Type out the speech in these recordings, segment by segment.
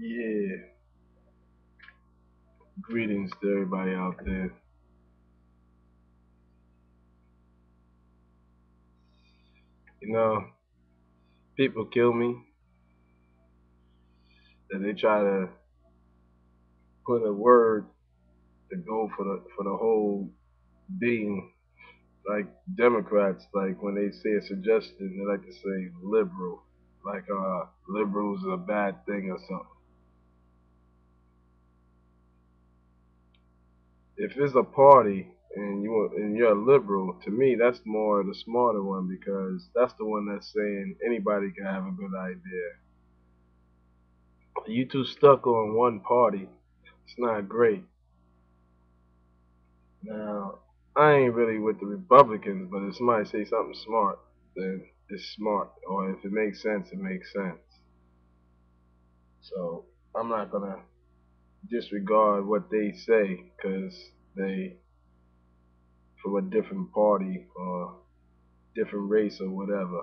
Yeah, greetings to everybody out there. You know, people kill me, and they try to put a word to go for the whole being. Like Democrats, like when they say a suggestion, they like to say liberal, like liberals is a bad thing or something. If it's a party and you're a liberal, to me that's more the smarter one because that's the one that's saying anybody can have a good idea. You too stuck on one party. It's not great. Now, I ain't really with the Republicans, but if somebody say something smart, then it's smart. Or if it makes sense, it makes sense. So I'm not gonna disregard what they say because they from a different party or different race or whatever.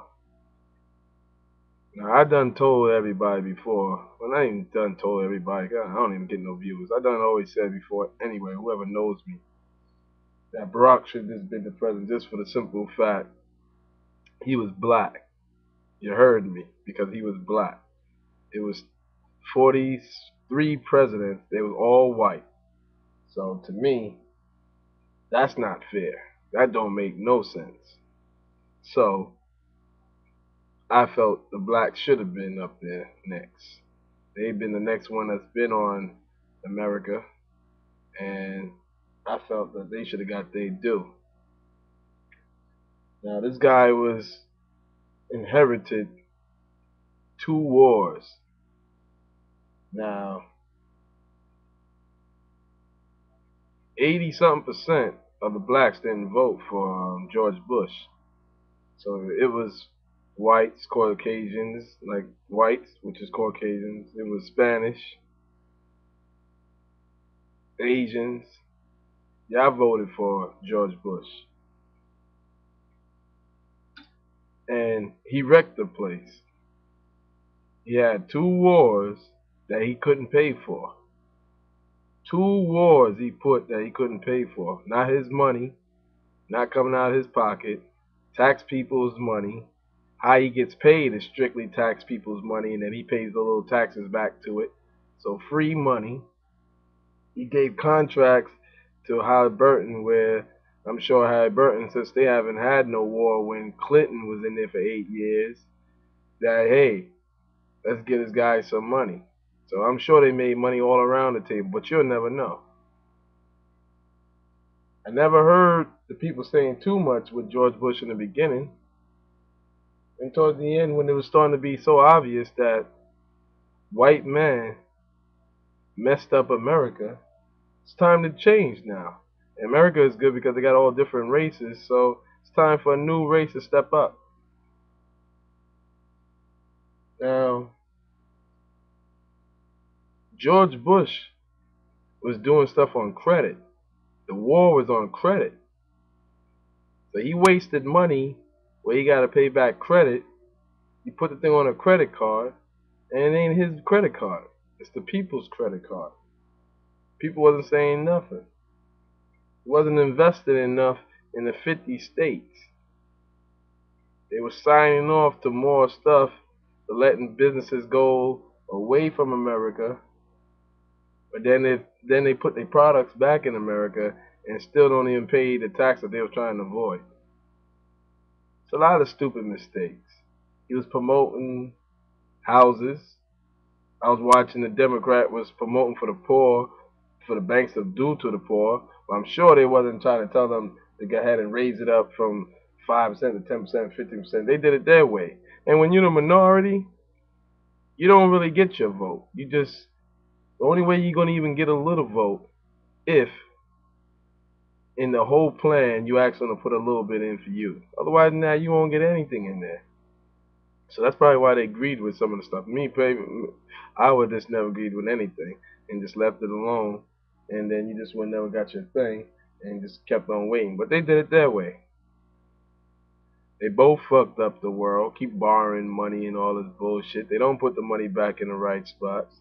Now I done told everybody before. Well, I ain't done told everybody. God, I don't even get no views. I done always said before. Anyway, whoever knows me, that Barack should have just been the president just for the simple fact he was black. You heard me because he was black. It was 43 presidents. They was all white. So to me, that's not fair. That don't make no sense. So I felt the blacks should have been up there next. They've been the next one that's been on America, and I felt that they should have got their due. Now this guy was inherited two wars. Now 80 something percent of the blacks didn't vote for George Bush. So it was whites, Caucasians, like whites, which is Caucasians. It was Spanish, Asians. Yeah, I voted for George Bush. And he wrecked the place. He had two wars that he couldn't pay for. Two wars he put that he couldn't pay for. Not his money, not coming out of his pocket. Tax people's money. How he gets paid is strictly tax people's money, and then he pays the little taxes back to it. So free money. He gave contracts to Halliburton, where I'm sure Halliburton, since they haven't had no war when Clinton was in there for 8 years, that hey, let's get this guy some money. So I'm sure they made money all around the table, but you'll never know. I never heard the people saying too much with George Bush in the beginning. And towards the end, when it was starting to be so obvious that white man messed up America, it's time to change now. America is good because they got all different races, so it's time for a new race to step up. Now, George Bush was doing stuff on credit. The war was on credit. So he wasted money where he got to pay back credit. He put the thing on a credit card, and it ain't his credit card. It's the people's credit card. People wasn't saying nothing. He wasn't invested enough in the 50 states. They were signing off to more stuff, to letting businesses go away from America, but then they put their products back in America and still don't even pay the tax that they were trying to avoid. It's a lot of stupid mistakes. He was promoting houses. I was watching the Democrat was promoting for the poor, for the banks to do to the poor. But I'm sure they wasn't trying to tell them to go ahead and raise it up from 5% to 10%, 15%. They did it their way. And when you're the minority, you don't really get your vote. The only way you're gonna even get a little vote if in the whole plan you ask them to put a little bit in for you. Otherwise than that, you won't get anything in there. So that's probably why they agreed with some of the stuff. Me, I would just never agreed with anything and just left it alone. And then you just would never got your thing and just kept on waiting. But they did it their way. They both fucked up the world, keep borrowing money and all this bullshit. They don't put the money back in the right spots.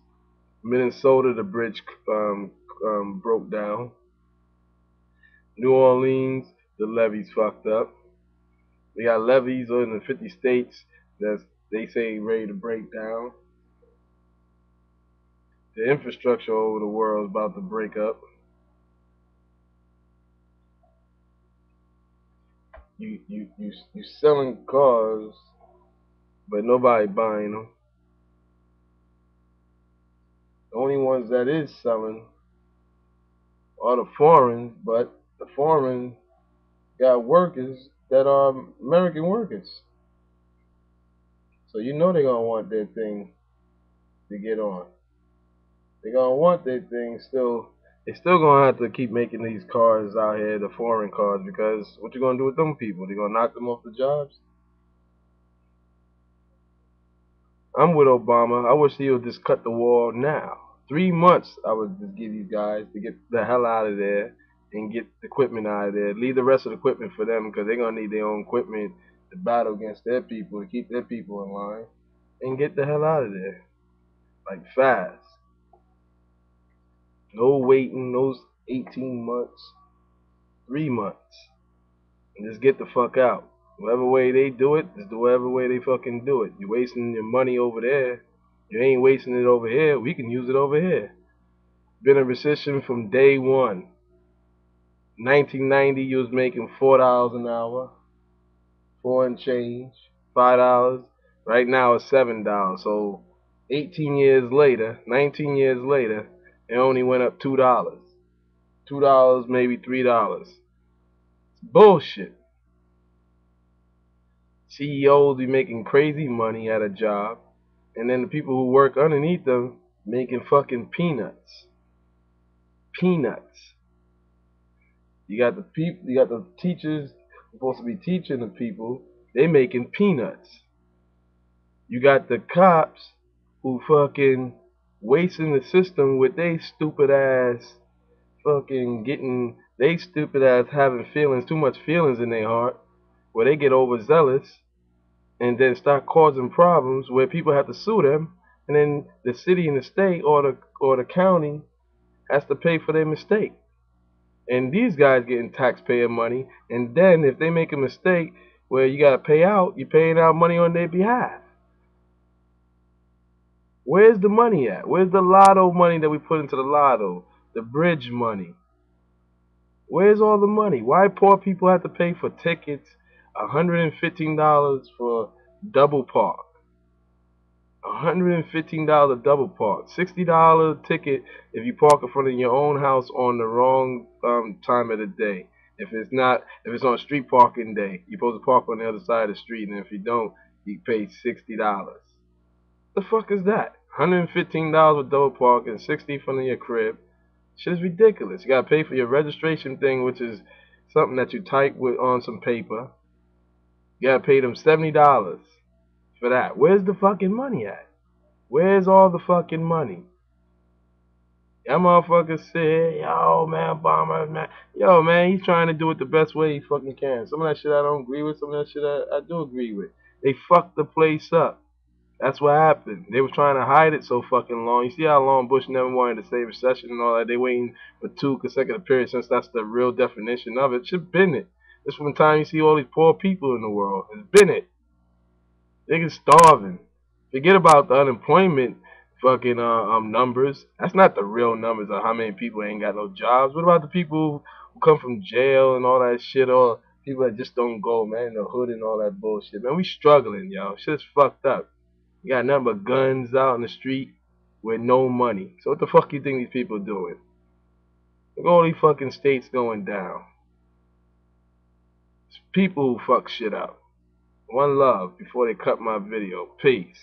Minnesota, the bridge broke down. New Orleans, the levees fucked up. We got levees in the 50 states that they say ready to break down. The infrastructure over the world is about to break up. You selling cars, but nobody buying them. The only ones that is selling are the foreign, but the foreign got workers that are American workers. So you know they're gonna want their thing to get on. They're gonna want their thing still. They still gonna have to keep making these cars out here, the foreign cars, because what you gonna do with them people? They gonna knock them off the jobs? I'm with Obama. I wish he would just cut the wall now. 3 months I would just give these guys to get the hell out of there and get the equipment out of there. Leave the rest of the equipment for them because they're gonna need their own equipment to battle against their people, to keep their people in line, and get the hell out of there. Like fast. No waiting, no 18 months, 3 months. And just get the fuck out. Whatever way they do it, just do whatever way they fucking do it. You're wasting your money over there. You ain't wasting it over here. We can use it over here. Been a recession from day one. 1990, you was making $4 an hour, four and change, $5. Right now it's $7. So 18 years later, 19 years later, it only went up $2. $2, maybe $3. It's bullshit. CEOs be making crazy money at a job, and then the people who work underneath them making fucking peanuts. Peanuts. You got the teachers supposed to be teaching the people, they making peanuts. You got the cops who fucking wasting the system with they stupid ass fucking getting they stupid ass having feelings, too much feelings in their heart, where they get overzealous and then start causing problems where people have to sue them, and then the city and the state or the county has to pay for their mistake. And these guys getting taxpayer money, and then if they make a mistake where you gotta pay out, you're paying out money on their behalf. Where's the money at? Where's the lotto money that we put into the lotto? The bridge money. Where's all the money? Why poor people have to pay for tickets? $115 for double park. $115 double park. $60 ticket if you park in front of your own house on the wrong time of the day. If it's on street parking day, you're supposed to park on the other side of the street, and if you don't, you pay $60. The fuck is that? $115 with double park and $60 from your crib. Shit is ridiculous. You gotta pay for your registration thing, which is something that you type with on some paper. You gotta pay them $70 for that. Where's the fucking money at? Where's all the fucking money? Y'all motherfuckers say, yo man, Obama, man. Yo man, he's trying to do it the best way he fucking can. Some of that shit I don't agree with, some of that shit I do agree with. They fucked the place up. That's what happened. They were trying to hide it so fucking long. You see how long Bush never wanted to say recession and all that? They waiting for 2 consecutive periods since that's the real definition of it. Should been it. It's from the time you see all these poor people in the world. It's been it. Niggas starving. Forget about the unemployment fucking numbers. That's not the real numbers of how many people ain't got no jobs. What about the people who come from jail and all that shit, or people that just don't go, man, in the hood and all that bullshit? Man, we struggling, yo. Shit's fucked up. You got nothing but guns out in the street with no money. So what the fuck you think these people doing? Look at all these fucking states going down. It's people who fuck shit up. One love before they cut my video. Peace.